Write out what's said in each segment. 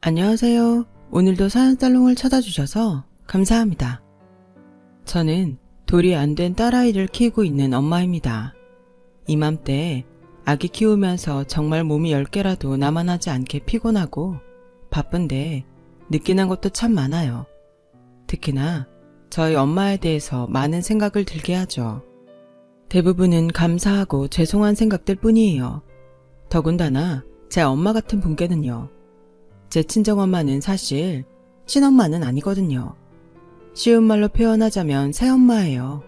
안녕하세요. 오늘도 사연살롱을 찾아주셔서 감사합니다. 저는 돌이 안 된 딸아이를 키우고 있는 엄마입니다. 이맘때 아기 키우면서 정말 몸이 10개라도 나만하지 않게 피곤하고 바쁜데 느끼는 것도 참 많아요. 특히나 저희 엄마에 대해서 많은 생각을 들게 하죠. 대부분은 감사하고 죄송한 생각들 뿐이에요. 더군다나 제 엄마 같은 분께는요. 제 친정엄마는 사실 친엄마는 아니거든요. 쉬운 말로 표현하자면 새엄마예요.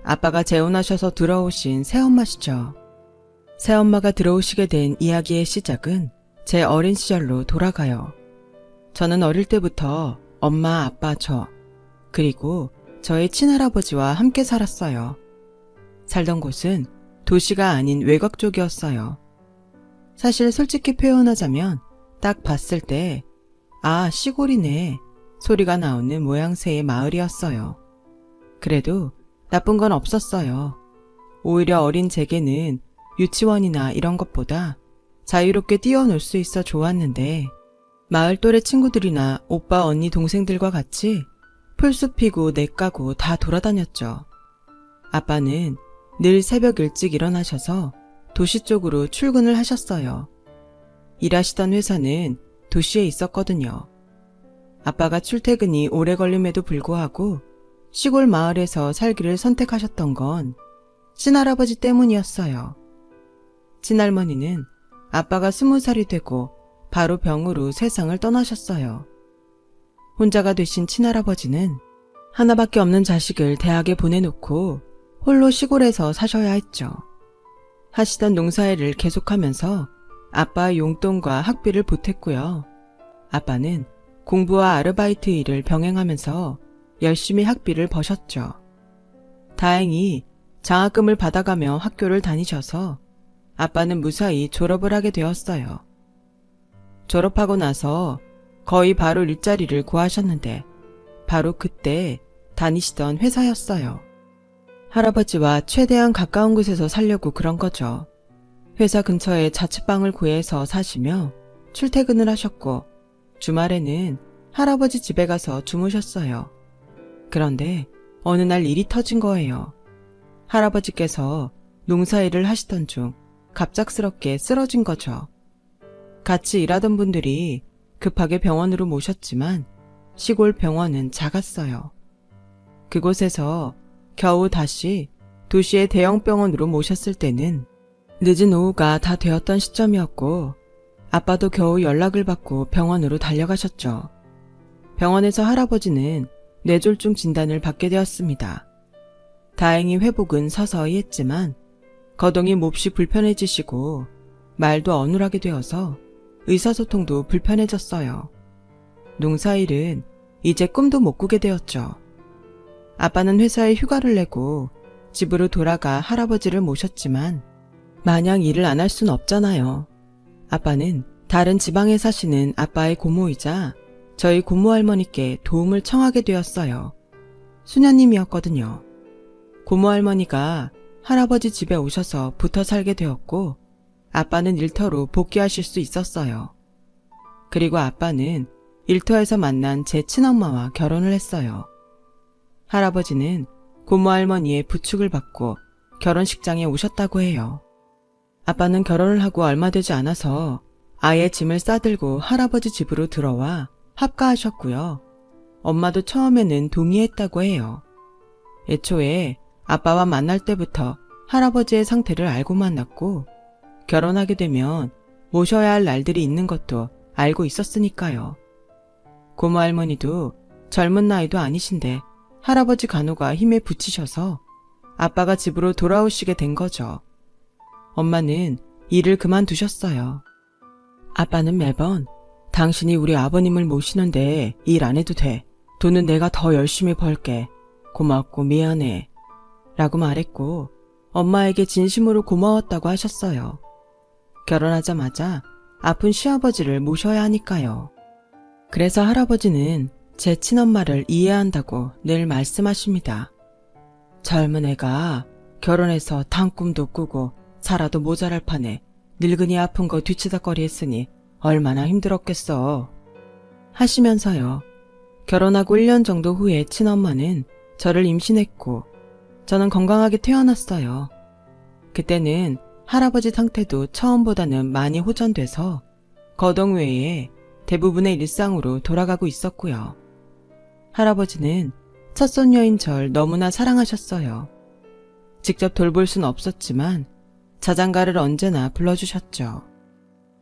아빠가 재혼하셔서 들어오신 새엄마시죠. 새엄마가 들어오시게 된 이야기의 시작은 제 어린 시절로 돌아가요. 저는 어릴 때부터 엄마, 아빠, 저, 그리고 저의 친할아버지와 함께 살았어요. 살던 곳은 도시가 아닌 외곽 쪽이었어요. 사실 솔직히 표현하자면 딱 봤을 때 아, 시골이네 소리가 나오는 모양새의 마을이었어요. 그래도 나쁜 건 없었어요. 오히려 어린 제게는 유치원이나 이런 것보다 자유롭게 뛰어놀 수 있어 좋았는데 마을 또래 친구들이나 오빠, 언니, 동생들과 같이 풀숲 피고 내 까고 다 돌아다녔죠. 아빠는 늘 새벽 일찍 일어나셔서 도시 쪽으로 출근을 하셨어요. 일하시던 회사는 도시에 있었거든요. 아빠가 출퇴근이 오래 걸림에도 불구하고 시골 마을에서 살기를 선택하셨던 건 친할아버지 때문이었어요. 친할머니는 아빠가 20살이 되고 바로 병으로 세상을 떠나셨어요. 혼자가 되신 친할아버지는 하나밖에 없는 자식을 대학에 보내놓고 홀로 시골에서 사셔야 했죠. 하시던 농사일을 계속하면서 아빠의 용돈과 학비를 보탰고요. 아빠는 공부와 아르바이트 일을 병행하면서 열심히 학비를 버셨죠. 다행히 장학금을 받아가며 학교를 다니셔서 아빠는 무사히 졸업을 하게 되었어요. 졸업하고 나서 거의 바로 일자리를 구하셨는데 바로 그때 다니시던 회사였어요. 할아버지와 최대한 가까운 곳에서 살려고 그런 거죠. 회사 근처에 자취방을 구해서 사시며 출퇴근을 하셨고 주말에는 할아버지 집에 가서 주무셨어요. 그런데 어느 날 일이 터진 거예요. 할아버지께서 농사일을 하시던 중 갑작스럽게 쓰러진 거죠. 같이 일하던 분들이 급하게 병원으로 모셨지만 시골 병원은 작았어요. 그곳에서 겨우 다시 도시의 대형 병원으로 모셨을 때는 늦은 오후가 다 되었던 시점이었고 아빠도 겨우 연락을 받고 병원으로 달려가셨죠. 병원에서 할아버지는 뇌졸중 진단을 받게 되었습니다. 다행히 회복은 서서히 했지만 거동이 몹시 불편해지시고 말도 어눌하게 되어서 의사소통도 불편해졌어요. 농사일은 이제 꿈도 못 꾸게 되었죠. 아빠는 회사에 휴가를 내고 집으로 돌아가 할아버지를 모셨지만 마냥 일을 안 할 순 없잖아요. 아빠는 다른 지방에 사시는 아빠의 고모이자 저희 고모할머니께 도움을 청하게 되었어요. 수녀님이었거든요. 고모할머니가 할아버지 집에 오셔서 붙어 살게 되었고 아빠는 일터로 복귀하실 수 있었어요. 그리고 아빠는 일터에서 만난 제 친엄마와 결혼을 했어요. 할아버지는 고모할머니의 부축을 받고 결혼식장에 오셨다고 해요. 아빠는 결혼을 하고 얼마 되지 않아서 아예 짐을 싸들고 할아버지 집으로 들어와 합가하셨고요. 엄마도 처음에는 동의했다고 해요. 애초에 아빠와 만날 때부터 할아버지의 상태를 알고 만났고 결혼하게 되면 모셔야 할 날들이 있는 것도 알고 있었으니까요. 고모 할머니도 젊은 나이도 아니신데 할아버지 간호가 힘에 부치셔서 아빠가 집으로 돌아오시게 된 거죠. 엄마는 일을 그만두셨어요. 아빠는 매번 당신이 우리 아버님을 모시는데 일 안 해도 돼. 돈은 내가 더 열심히 벌게. 고맙고 미안해. 라고 말했고 엄마에게 진심으로 고마웠다고 하셨어요. 결혼하자마자 아픈 시아버지를 모셔야 하니까요. 그래서 할아버지는 제 친엄마를 이해한다고 늘 말씀하십니다. 젊은 애가 결혼해서 단 꿈도 꾸고 살아도 모자랄 판에 늙은이 아픈 거 뒤치다거리 했으니 얼마나 힘들었겠어. 하시면서요. 결혼하고 1년 정도 후에 친엄마는 저를 임신했고 저는 건강하게 태어났어요. 그때는 할아버지 상태도 처음보다는 많이 호전돼서 거동 외에 대부분의 일상으로 돌아가고 있었고요. 할아버지는 첫손녀인 절 너무나 사랑하셨어요. 직접 돌볼 순 없었지만 자장가를 언제나 불러주셨죠.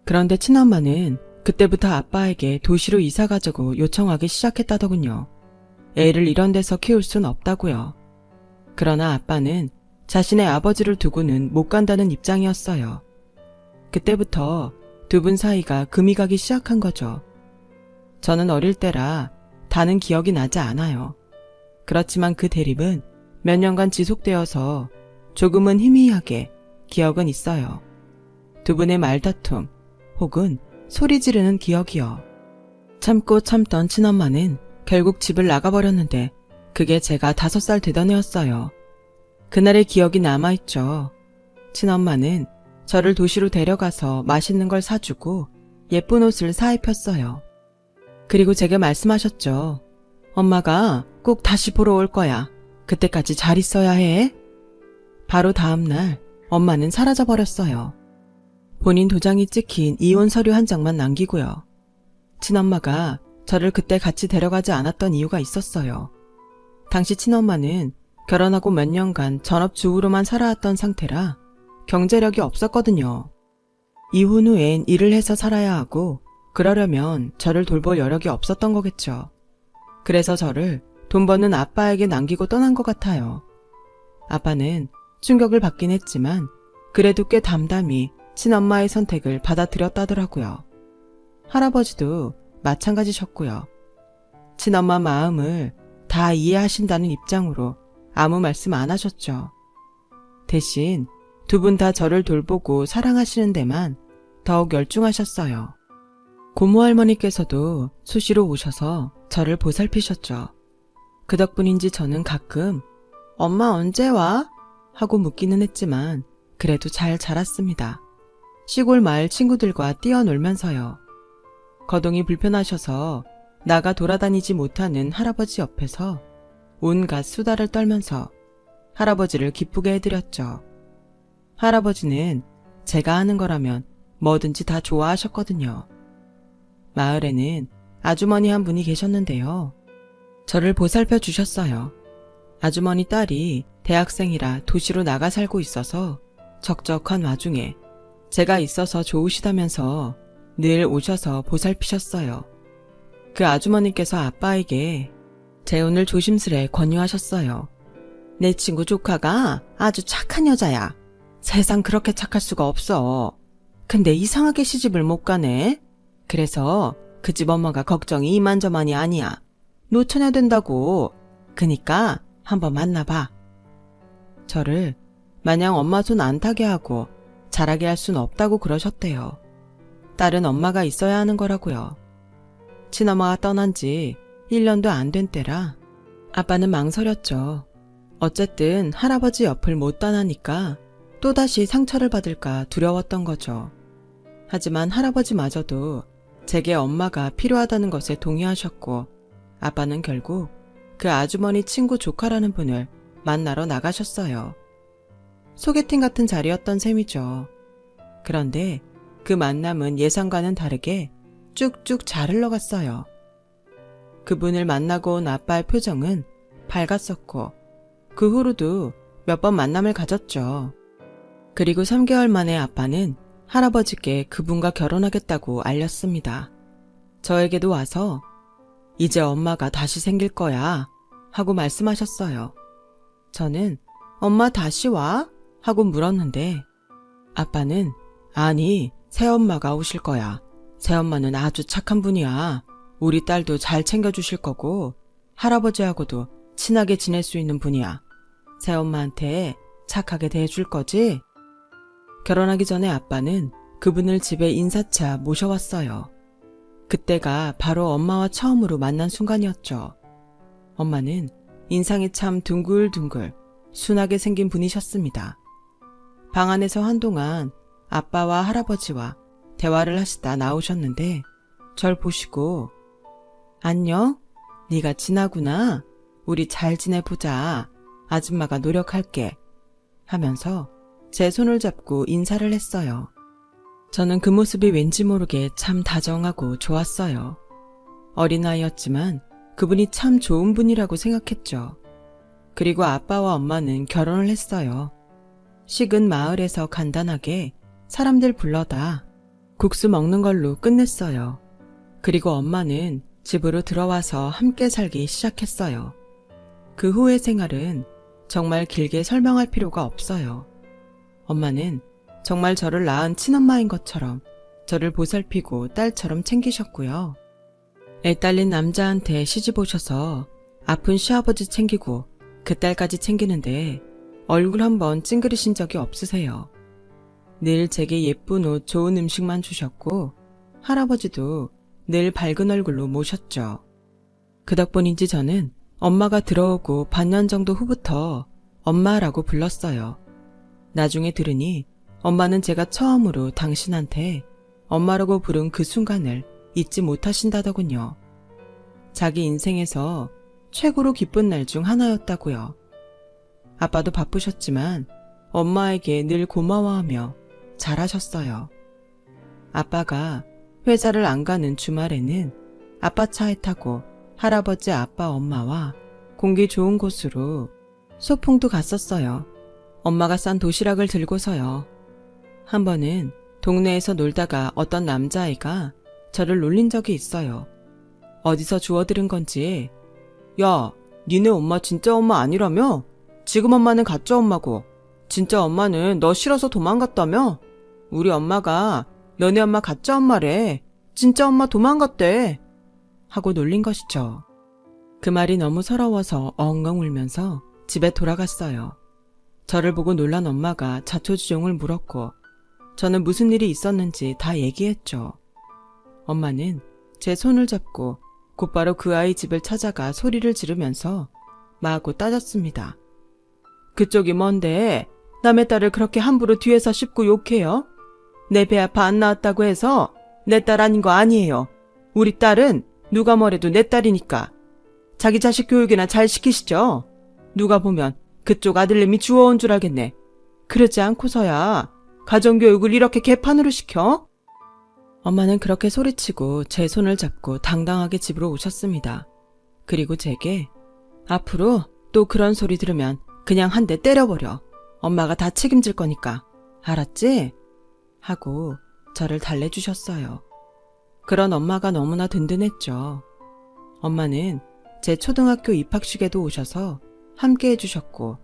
그런데 친엄마는 그때부터 아빠에게 도시로 이사 가자고 요청하기 시작했다더군요. 애를 이런 데서 키울 순 없다고요. 그러나 아빠는 자신의 아버지를 두고는 못 간다는 입장이었어요. 그때부터 두 분 사이가 금이 가기 시작한 거죠. 저는 어릴 때라 다는 기억이 나지 않아요. 그렇지만 그 대립은 몇 년간 지속되어서 조금은 희미하게 기억은 있어요. 두 분의 말다툼 혹은 소리 지르는 기억이요. 참고 참던 친엄마는 결국 집을 나가버렸는데 그게 제가 5살 되던 해였어요. 그날의 기억이 남아있죠. 친엄마는 저를 도시로 데려가서 맛있는 걸 사주고 예쁜 옷을 사입혔어요. 그리고 제게 말씀하셨죠. 엄마가 꼭 다시 보러 올 거야. 그때까지 잘 있어야 해. 바로 다음날 엄마는 사라져버렸어요. 본인 도장이 찍힌 이혼 서류 한 장만 남기고요. 친엄마가 저를 그때 같이 데려가지 않았던 이유가 있었어요. 당시 친엄마는 결혼하고 몇 년간 전업주부로만 살아왔던 상태라 경제력이 없었거든요. 이혼 후엔 일을 해서 살아야 하고 그러려면 저를 돌볼 여력이 없었던 거겠죠. 그래서 저를 돈 버는 아빠에게 남기고 떠난 것 같아요. 아빠는 충격을 받긴 했지만 그래도 꽤 담담히 친엄마의 선택을 받아들였다더라고요. 할아버지도 마찬가지셨고요. 친엄마 마음을 다 이해하신다는 입장으로 아무 말씀 안 하셨죠. 대신 두 분 다 저를 돌보고 사랑하시는 데만 더욱 열중하셨어요. 고모할머니께서도 수시로 오셔서 저를 보살피셨죠. 그 덕분인지 저는 가끔 엄마 언제 와? 하고 묻기는 했지만 그래도 잘 자랐습니다. 시골 마을 친구들과 뛰어놀면서요. 거동이 불편하셔서 나가 돌아다니지 못하는 할아버지 옆에서 온갖 수다를 떨면서 할아버지를 기쁘게 해드렸죠. 할아버지는 제가 하는 거라면 뭐든지 다 좋아하셨거든요. 마을에는 아주머니 한 분이 계셨는데요. 저를 보살펴 주셨어요. 아주머니 딸이 대학생이라 도시로 나가 살고 있어서 적적한 와중에 제가 있어서 좋으시다면서 늘 오셔서 보살피셨어요. 그 아주머니께서 아빠에게 재혼을 조심스레 권유하셨어요. 내 친구 조카가 아주 착한 여자야. 세상 그렇게 착할 수가 없어. 근데 이상하게 시집을 못 가네. 그래서 그 집 엄마가 걱정이 이만저만이 아니야. 노처녀 된다고. 그니까 한번 만나봐. 저를 마냥 엄마 손 안 타게 하고 자라게 할 순 없다고 그러셨대요. 딸은 엄마가 있어야 하는 거라고요. 친엄마가 떠난 지 1년도 안 된 때라 아빠는 망설였죠. 어쨌든 할아버지 옆을 못 떠나니까 또다시 상처를 받을까 두려웠던 거죠. 하지만 할아버지마저도 제게 엄마가 필요하다는 것에 동의하셨고 아빠는 결국 그 아주머니 친구 조카라는 분을 만나러 나가셨어요. 소개팅 같은 자리였던 셈이죠. 그런데 그 만남은 예상과는 다르게 쭉쭉 잘 흘러갔어요. 그분을 만나고 온 아빠의 표정은 밝았었고 그 후로도 몇 번 만남을 가졌죠. 그리고 3개월 만에 아빠는 할아버지께 그분과 결혼하겠다고 알렸습니다. 저에게도 와서 이제 엄마가 다시 생길 거야 하고 말씀하셨어요. 저는 엄마 다시 와? 하고 물었는데 아빠는 아니 새엄마가 오실 거야. 새엄마는 아주 착한 분이야. 우리 딸도 잘 챙겨주실 거고 할아버지하고도 친하게 지낼 수 있는 분이야. 새엄마한테 착하게 대해줄 거지? 결혼하기 전에 아빠는 그분을 집에 인사차 모셔왔어요. 그때가 바로 엄마와 처음으로 만난 순간이었죠. 엄마는 인상이 참 둥글둥글 순하게 생긴 분이셨습니다. 방 안에서 한동안 아빠와 할아버지와 대화를 하시다 나오셨는데 절 보시고 안녕? 네가 진아구나. 우리 잘 지내보자. 아줌마가 노력할게. 하면서 제 손을 잡고 인사를 했어요. 저는 그 모습이 왠지 모르게 참 다정하고 좋았어요. 어린아이였지만 그분이 참 좋은 분이라고 생각했죠. 그리고 아빠와 엄마는 결혼을 했어요. 식은 마을에서 간단하게 사람들 불러다 국수 먹는 걸로 끝냈어요. 그리고 엄마는 집으로 들어와서 함께 살기 시작했어요. 그 후의 생활은 정말 길게 설명할 필요가 없어요. 엄마는 정말 저를 낳은 친엄마인 것처럼 저를 보살피고 딸처럼 챙기셨고요. 애 딸린 남자한테 시집 오셔서 아픈 시아버지 챙기고 그 딸까지 챙기는데 얼굴 한번 찡그리신 적이 없으세요. 늘 제게 예쁜 옷, 좋은 음식만 주셨고 할아버지도 늘 밝은 얼굴로 모셨죠. 그 덕분인지 저는 엄마가 들어오고 반년 정도 후부터 엄마라고 불렀어요. 나중에 들으니 엄마는 제가 처음으로 당신한테 엄마라고 부른 그 순간을 잊지 못하신다더군요. 자기 인생에서 최고로 기쁜 날 중 하나였다고요. 아빠도 바쁘셨지만 엄마에게 늘 고마워하며 잘하셨어요. 아빠가 회사를 안 가는 주말에는 아빠 차에 타고 할아버지, 아빠, 엄마와 공기 좋은 곳으로 소풍도 갔었어요. 엄마가 싼 도시락을 들고서요. 한 번은 동네에서 놀다가 어떤 남자아이가 저를 놀린 적이 있어요. 어디서 주워들은 건지 야, 니네 엄마 진짜 엄마 아니라며? 지금 엄마는 가짜 엄마고 진짜 엄마는 너 싫어서 도망갔다며? 우리 엄마가 너네 엄마 가짜 엄마래. 진짜 엄마 도망갔대. 하고 놀린 것이죠. 그 말이 너무 서러워서 엉엉 울면서 집에 돌아갔어요. 저를 보고 놀란 엄마가 자초지종을 물었고 저는 무슨 일이 있었는지 다 얘기했죠. 엄마는 제 손을 잡고 곧바로 그 아이 집을 찾아가 소리를 지르면서 마구 따졌습니다. 그쪽이 뭔데 남의 딸을 그렇게 함부로 뒤에서 씹고 욕해요? 내 배 아파 안 나왔다고 해서 내 딸 아닌 거 아니에요. 우리 딸은 누가 뭐래도 내 딸이니까. 자기 자식 교육이나 잘 시키시죠? 누가 보면 그쪽 아들내미 주워온 줄 알겠네. 그러지 않고서야 가정교육을 이렇게 개판으로 시켜? 엄마는 그렇게 소리치고 제 손을 잡고 당당하게 집으로 오셨습니다. 그리고 제게 앞으로 또 그런 소리 들으면 그냥 한 대 때려버려. 엄마가 다 책임질 거니까. 알았지? 하고 저를 달래주셨어요. 그런 엄마가 너무나 든든했죠. 엄마는 제 초등학교 입학식에도 오셔서 함께 해주셨고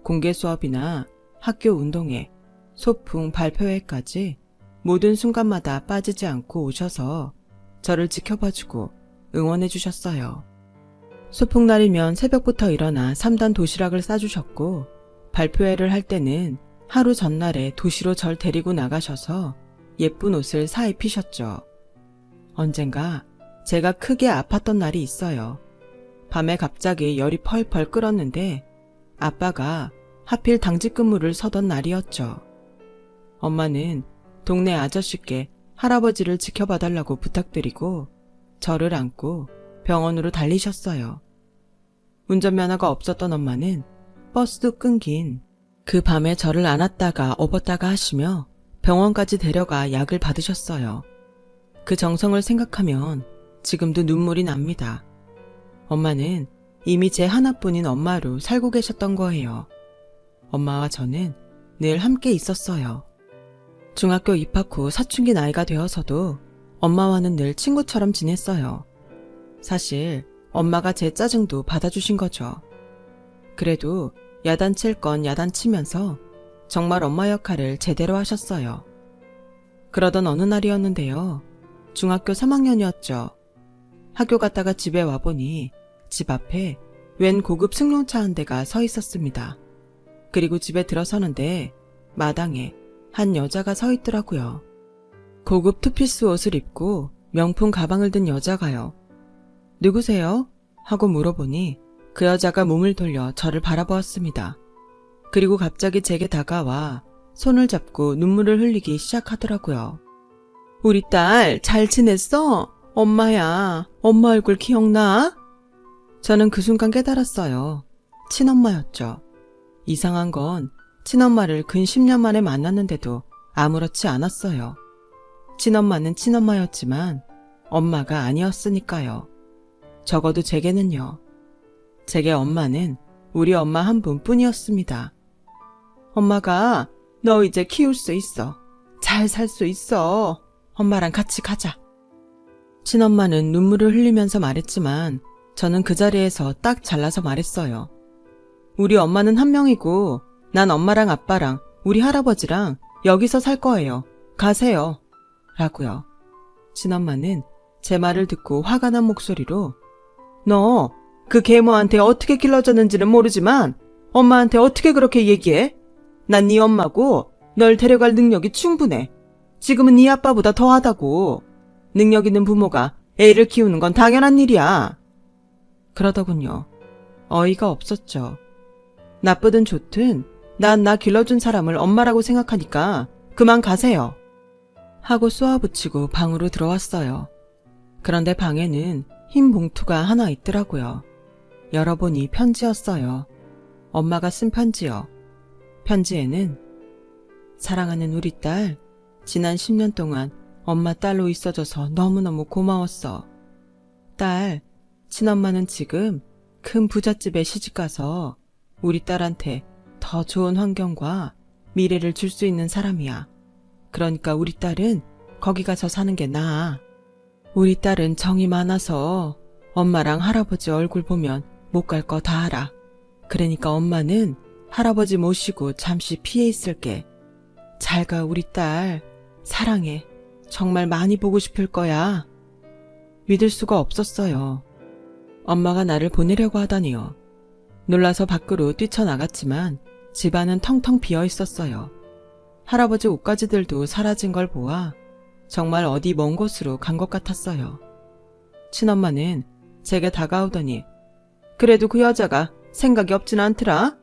공개 수업이나 학교 운동회, 소풍 발표회까지 모든 순간마다 빠지지 않고 오셔서 저를 지켜봐주고 응원해주셨어요. 소풍날이면 새벽부터 일어나 3단 도시락을 싸주셨고 발표회를 할 때는 하루 전날에 도시로 절 데리고 나가셔서 예쁜 옷을 사입히셨죠. 언젠가 제가 크게 아팠던 날이 있어요. 밤에 갑자기 열이 펄펄 끓었는데 아빠가 하필 당직 근무를 서던 날이었죠. 엄마는 동네 아저씨께 할아버지를 지켜봐달라고 부탁드리고 저를 안고 병원으로 달리셨어요. 운전면허가 없었던 엄마는 버스도 끊긴 그 밤에 저를 안았다가 업었다가 하시며 병원까지 데려가 약을 받으셨어요. 그 정성을 생각하면 지금도 눈물이 납니다. 엄마는 이미 제 하나뿐인 엄마로 살고 계셨던 거예요. 엄마와 저는 늘 함께 있었어요. 중학교 입학 후 사춘기 나이가 되어서도 엄마와는 늘 친구처럼 지냈어요. 사실 엄마가 제 짜증도 받아주신 거죠. 그래도 야단칠 건 야단치면서 정말 엄마 역할을 제대로 하셨어요. 그러던 어느 날이었는데요. 중학교 3학년이었죠. 학교 갔다가 집에 와보니 집 앞에 웬 고급 승용차 한 대가 서 있었습니다. 그리고 집에 들어서는데 마당에 한 여자가 서 있더라고요. 고급 투피스 옷을 입고 명품 가방을 든 여자가요. 누구세요? 하고 물어보니 그 여자가 몸을 돌려 저를 바라보았습니다. 그리고 갑자기 제게 다가와 손을 잡고 눈물을 흘리기 시작하더라고요. 우리 딸 잘 지냈어? 엄마야, 엄마 얼굴 기억나? 저는 그 순간 깨달았어요. 친엄마였죠. 이상한 건 친엄마를 근 10년 만에 만났는데도 아무렇지 않았어요. 친엄마는 친엄마였지만 엄마가 아니었으니까요. 적어도 제게는요. 제게 엄마는 우리 엄마 한 분뿐이었습니다. 엄마가 너 이제 키울 수 있어. 잘 살 수 있어. 엄마랑 같이 가자. 친엄마는 눈물을 흘리면서 말했지만 저는 그 자리에서 딱 잘라서 말했어요. 우리 엄마는 한 명이고 난 엄마랑 아빠랑 우리 할아버지랑 여기서 살 거예요. 가세요. 라고요. 친엄마는 제 말을 듣고 화가 난 목소리로 너 그 계모한테 어떻게 길러졌는지는 모르지만 엄마한테 어떻게 그렇게 얘기해? 난 네 엄마고 널 데려갈 능력이 충분해. 지금은 네 아빠보다 더하다고. 능력 있는 부모가 애를 키우는 건 당연한 일이야. 그러더군요. 어이가 없었죠. 나쁘든 좋든 난 나 길러준 사람을 엄마라고 생각하니까 그만 가세요. 하고 쏘아붙이고 방으로 들어왔어요. 그런데 방에는 흰 봉투가 하나 있더라고요. 열어보니 편지였어요. 엄마가 쓴 편지요. 편지에는 사랑하는 우리 딸, 지난 10년 동안 엄마 딸로 있어줘서 너무너무 고마웠어. 딸, 친엄마는 지금 큰 부잣집에 시집가서 우리 딸한테 더 좋은 환경과 미래를 줄 수 있는 사람이야. 그러니까 우리 딸은 거기 가서 사는 게 나아. 우리 딸은 정이 많아서 엄마랑 할아버지 얼굴 보면 못 갈 거 다 알아. 그러니까 엄마는 할아버지 모시고 잠시 피해 있을게. 잘 가 우리 딸. 사랑해. 정말 많이 보고 싶을 거야. 믿을 수가 없었어요. 엄마가 나를 보내려고 하다니요. 놀라서 밖으로 뛰쳐나갔지만 집안은 텅텅 비어 있었어요. 할아버지 옷가지들도 사라진 걸 보아 정말 어디 먼 곳으로 간 것 같았어요. 친엄마는 제게 다가오더니 그래도 그 여자가 생각이 없진 않더라.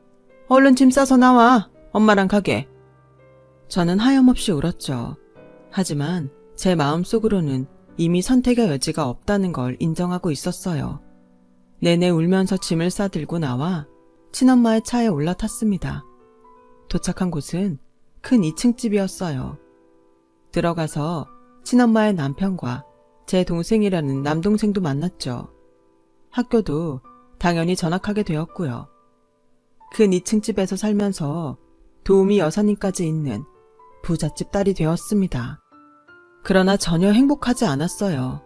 얼른 짐 싸서 나와. 엄마랑 가게. 저는 하염없이 울었죠. 하지만 제 마음속으로는 이미 선택의 여지가 없다는 걸 인정하고 있었어요. 내내 울면서 짐을 싸들고 나와 친엄마의 차에 올라탔습니다. 도착한 곳은 큰 2층 집이었어요. 들어가서 친엄마의 남편과 제 동생이라는 남동생도 만났죠. 학교도 당연히 전학하게 되었고요. 큰 2층 집에서 살면서 도우미 여사님까지 있는 부잣집 딸이 되었습니다. 그러나 전혀 행복하지 않았어요.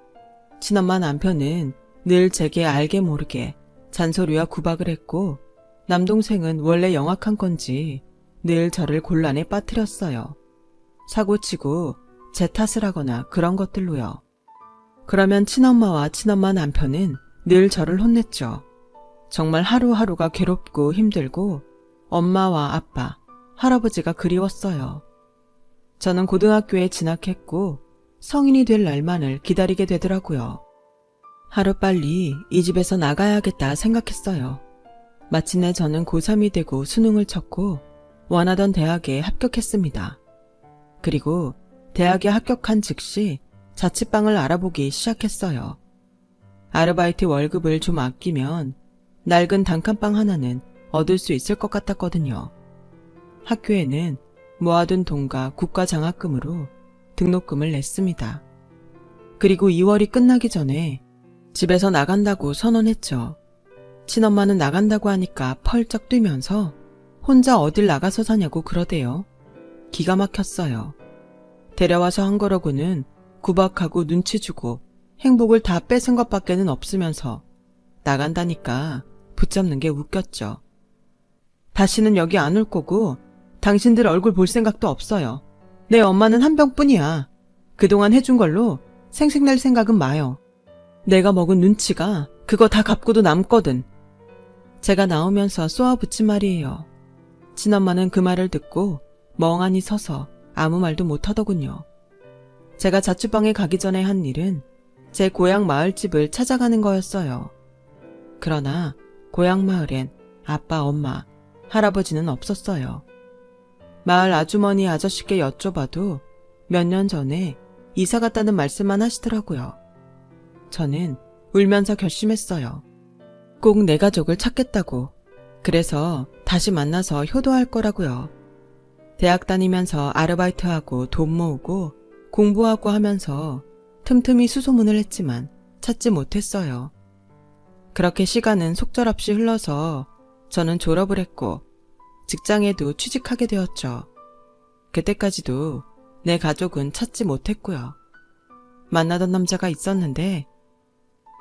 친엄마 남편은 늘 제게 알게 모르게 잔소리와 구박을 했고 남동생은 원래 영악한 건지 늘 저를 곤란에 빠뜨렸어요. 사고치고 제 탓을 하거나 그런 것들로요. 그러면 친엄마와 친엄마 남편은 늘 저를 혼냈죠. 정말 하루하루가 괴롭고 힘들고 엄마와 아빠, 할아버지가 그리웠어요. 저는 고등학교에 진학했고 성인이 될 날만을 기다리게 되더라고요. 하루빨리 이 집에서 나가야겠다 생각했어요. 마침내 저는 고3이 되고 수능을 쳤고 원하던 대학에 합격했습니다. 그리고 대학에 합격한 즉시 자취방을 알아보기 시작했어요. 아르바이트 월급을 좀 아끼면 낡은 단칸방 하나는 얻을 수 있을 것 같았거든요. 학교에는 모아둔 돈과 국가장학금으로 등록금을 냈습니다. 그리고 2월이 끝나기 전에 집에서 나간다고 선언했죠. 친엄마는 나간다고 하니까 펄쩍 뛰면서 혼자 어딜 나가서 사냐고 그러대요. 기가 막혔어요. 데려와서 한 거라고는 구박하고 눈치 주고 행복을 다 뺏은 것밖에는 없으면서 나간다니까 붙잡는 게 웃겼죠. 다시는 여기 안 올 거고 당신들 얼굴 볼 생각도 없어요. 내 엄마는 한 병뿐이야. 그동안 해준 걸로 생색낼 생각은 마요. 내가 먹은 눈치가 그거 다 갚고도 남거든. 제가 나오면서 쏘아붙인 말이에요. 친엄마는 그 말을 듣고 멍하니 서서 아무 말도 못하더군요. 제가 자취방에 가기 전에 한 일은 제 고향 마을집을 찾아가는 거였어요. 그러나 고향 마을엔 아빠, 엄마, 할아버지는 없었어요. 마을 아주머니 아저씨께 여쭤봐도 몇 년 전에 이사 갔다는 말씀만 하시더라고요. 저는 울면서 결심했어요. 꼭 내 가족을 찾겠다고. 그래서 다시 만나서 효도할 거라고요. 대학 다니면서 아르바이트하고 돈 모으고 공부하고 하면서 틈틈이 수소문을 했지만 찾지 못했어요. 그렇게 시간은 속절없이 흘러서 저는 졸업을 했고 직장에도 취직하게 되었죠. 그때까지도 내 가족은 찾지 못했고요. 만나던 남자가 있었는데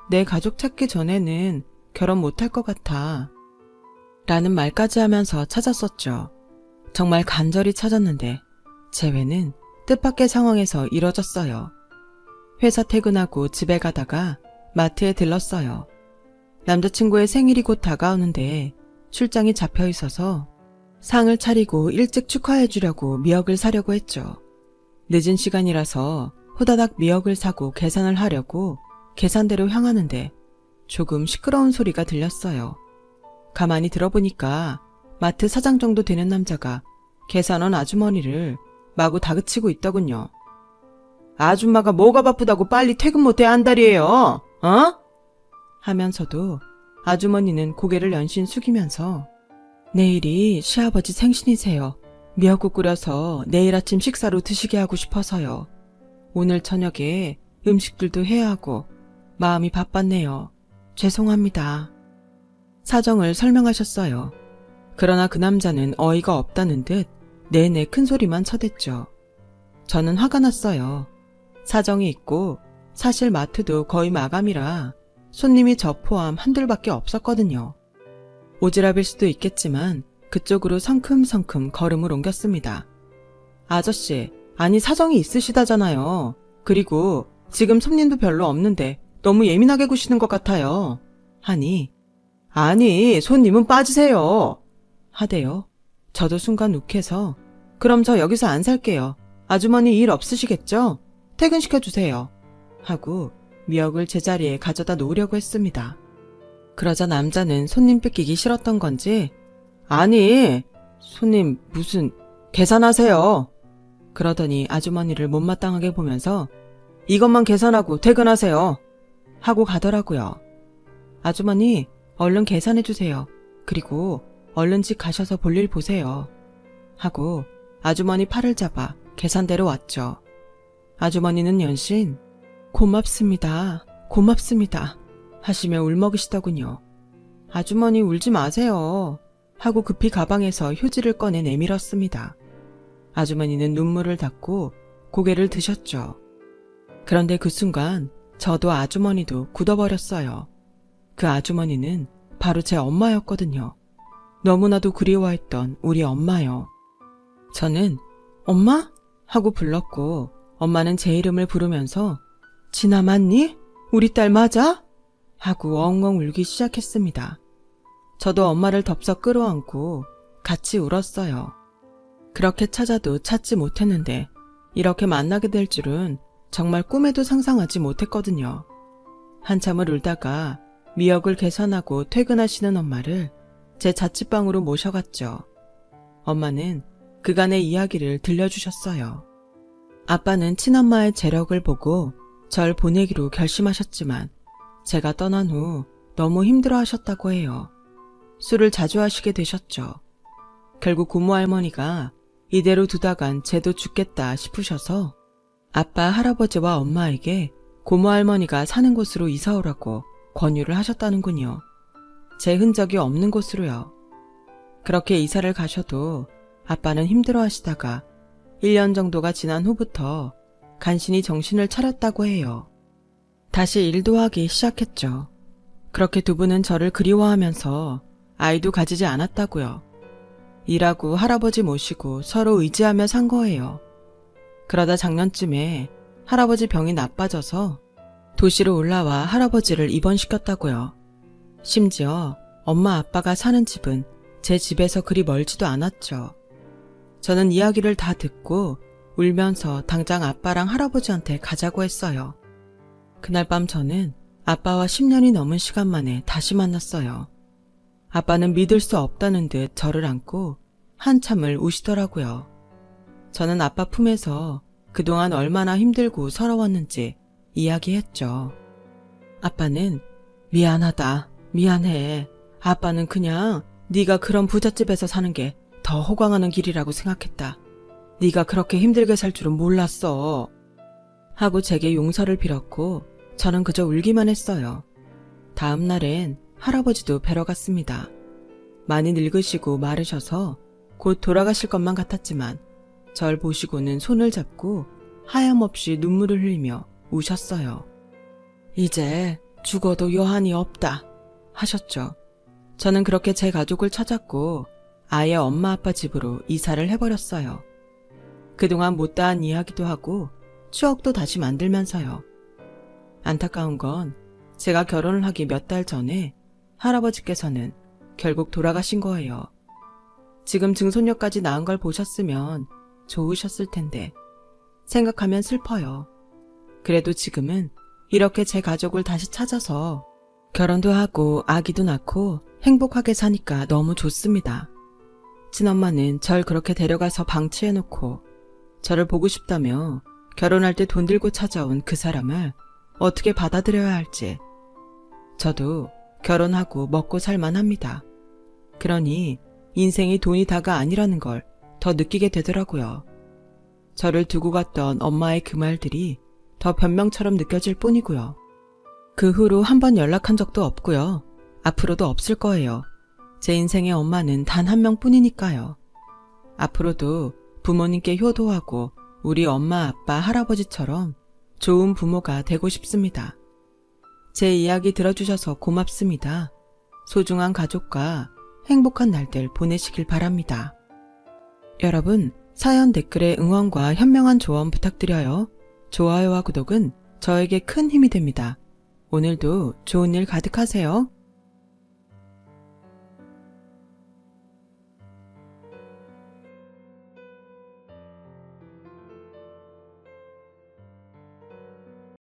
내 가족 찾기 전에는 결혼 못할 것 같아 라는 말까지 하면서 찾았었죠. 정말 간절히 찾았는데 재회는 뜻밖의 상황에서 이뤄졌어요. 회사 퇴근하고 집에 가다가 마트에 들렀어요. 남자친구의 생일이 곧 다가오는데 출장이 잡혀 있어서 상을 차리고 일찍 축하해 주려고 미역을 사려고 했죠. 늦은 시간이라서 호다닥 미역을 사고 계산을 하려고 계산대로 향하는데 조금 시끄러운 소리가 들렸어요. 가만히 들어보니까 마트 사장 정도 되는 남자가 계산원 아주머니를 마구 다그치고 있더군요. 아줌마가 뭐가 바쁘다고 빨리 퇴근 못해 한다리에요? 어? 하면서도 아주머니는 고개를 연신 숙이면서 내일이 시아버지 생신이세요. 미역국 끓여서 내일 아침 식사로 드시게 하고 싶어서요. 오늘 저녁에 음식들도 해야 하고 마음이 바빴네요. 죄송합니다. 사정을 설명하셨어요. 그러나 그 남자는 어이가 없다는 듯 내내 큰 소리만 쳐댔죠. 저는 화가 났어요. 사정이 있고 사실 마트도 거의 마감이라 손님이 저 포함 한둘밖에 없었거든요. 오지랖일 수도 있겠지만 그쪽으로 성큼성큼 걸음을 옮겼습니다. 아저씨, 아니 사정이 있으시다잖아요. 그리고 지금 손님도 별로 없는데 너무 예민하게 구시는 것 같아요. 하니 아니 손님은 빠지세요. 하대요. 저도 순간 욱해서 그럼 저 여기서 안 살게요. 아주머니 일 없으시겠죠? 퇴근시켜주세요. 하고 미역을 제자리에 가져다 놓으려고 했습니다. 그러자 남자는 손님 뺏기기 싫었던 건지 아니 손님 무슨 계산하세요. 그러더니 아주머니를 못마땅하게 보면서 이것만 계산하고 퇴근하세요. 하고 가더라고요. 아주머니 얼른 계산해주세요. 그리고 얼른 집 가셔서 볼일 보세요. 하고 아주머니 팔을 잡아 계산대로 왔죠. 아주머니는 연신 고맙습니다. 고맙습니다. 하시며 울먹이시더군요. 아주머니 울지 마세요. 하고 급히 가방에서 휴지를 꺼내 내밀었습니다. 아주머니는 눈물을 닦고 고개를 드셨죠. 그런데 그 순간 저도 아주머니도 굳어버렸어요. 그 아주머니는 바로 제 엄마였거든요. 너무나도 그리워했던 우리 엄마요. 저는 엄마? 하고 불렀고 엄마는 제 이름을 부르면서 진아 맞니? 우리 딸 맞아? 하고 엉엉 울기 시작했습니다. 저도 엄마를 덥석 끌어안고 같이 울었어요. 그렇게 찾아도 찾지 못했는데 이렇게 만나게 될 줄은 정말 꿈에도 상상하지 못했거든요. 한참을 울다가 미역을 계산하고 퇴근하시는 엄마를 제 자취방으로 모셔갔죠. 엄마는 그간의 이야기를 들려주셨어요. 아빠는 친엄마의 재력을 보고 절 보내기로 결심하셨지만 제가 떠난 후 너무 힘들어하셨다고 해요. 술을 자주 하시게 되셨죠. 결국 고모 할머니가 이대로 두다간 쟤도 죽겠다 싶으셔서 아빠 할아버지와 엄마에게 고모 할머니가 사는 곳으로 이사오라고 권유를 하셨다는군요. 제 흔적이 없는 곳으로요. 그렇게 이사를 가셔도 아빠는 힘들어하시다가 1년 정도가 지난 후부터 간신히 정신을 차렸다고 해요. 다시 일도 하기 시작했죠. 그렇게 두 분은 저를 그리워하면서 아이도 가지지 않았다고요. 일하고 할아버지 모시고 서로 의지하며 산 거예요. 그러다 작년쯤에 할아버지 병이 나빠져서 도시로 올라와 할아버지를 입원시켰다고요. 심지어 엄마 아빠가 사는 집은 제 집에서 그리 멀지도 않았죠. 저는 이야기를 다 듣고 울면서 당장 아빠랑 할아버지한테 가자고 했어요. 그날 밤 저는 아빠와 10년이 넘은 시간 만에 다시 만났어요. 아빠는 믿을 수 없다는 듯 저를 안고 한참을 우시더라고요. 저는 아빠 품에서 그동안 얼마나 힘들고 서러웠는지 이야기했죠. 아빠는 미안하다, 미안해. 아빠는 그냥 네가 그런 부잣집에서 사는 게 더 호강하는 길이라고 생각했다. 네가 그렇게 힘들게 살 줄은 몰랐어. 하고 제게 용서를 빌었고 저는 그저 울기만 했어요. 다음 날엔 할아버지도 뵈러 갔습니다. 많이 늙으시고 마르셔서 곧 돌아가실 것만 같았지만 절 보시고는 손을 잡고 하염없이 눈물을 흘리며 우셨어요. 이제 죽어도 여한이 없다 하셨죠. 저는 그렇게 제 가족을 찾았고 아예 엄마 아빠 집으로 이사를 해버렸어요. 그동안 못다한 이야기도 하고 추억도 다시 만들면서요. 안타까운 건 제가 결혼을 하기 몇 달 전에 할아버지께서는 결국 돌아가신 거예요. 지금 증손녀까지 낳은 걸 보셨으면 좋으셨을 텐데 생각하면 슬퍼요. 그래도 지금은 이렇게 제 가족을 다시 찾아서 결혼도 하고 아기도 낳고 행복하게 사니까 너무 좋습니다. 친엄마는 절 그렇게 데려가서 방치해놓고 저를 보고 싶다며 결혼할 때 돈 들고 찾아온 그 사람을 어떻게 받아들여야 할지. 저도 결혼하고 먹고 살만합니다. 그러니 인생이 돈이 다가 아니라는 걸 더 느끼게 되더라고요. 저를 두고 갔던 엄마의 그 말들이 더 변명처럼 느껴질 뿐이고요. 그 후로 한 번 연락한 적도 없고요. 앞으로도 없을 거예요. 제 인생의 엄마는 단 한 명뿐이니까요. 앞으로도 부모님께 효도하고 우리 엄마, 아빠, 할아버지처럼 좋은 부모가 되고 싶습니다. 제 이야기 들어주셔서 고맙습니다. 소중한 가족과 행복한 날들 보내시길 바랍니다. 여러분, 사연 댓글에 응원과 현명한 조언 부탁드려요. 좋아요와 구독은 저에게 큰 힘이 됩니다. 오늘도 좋은 일 가득하세요.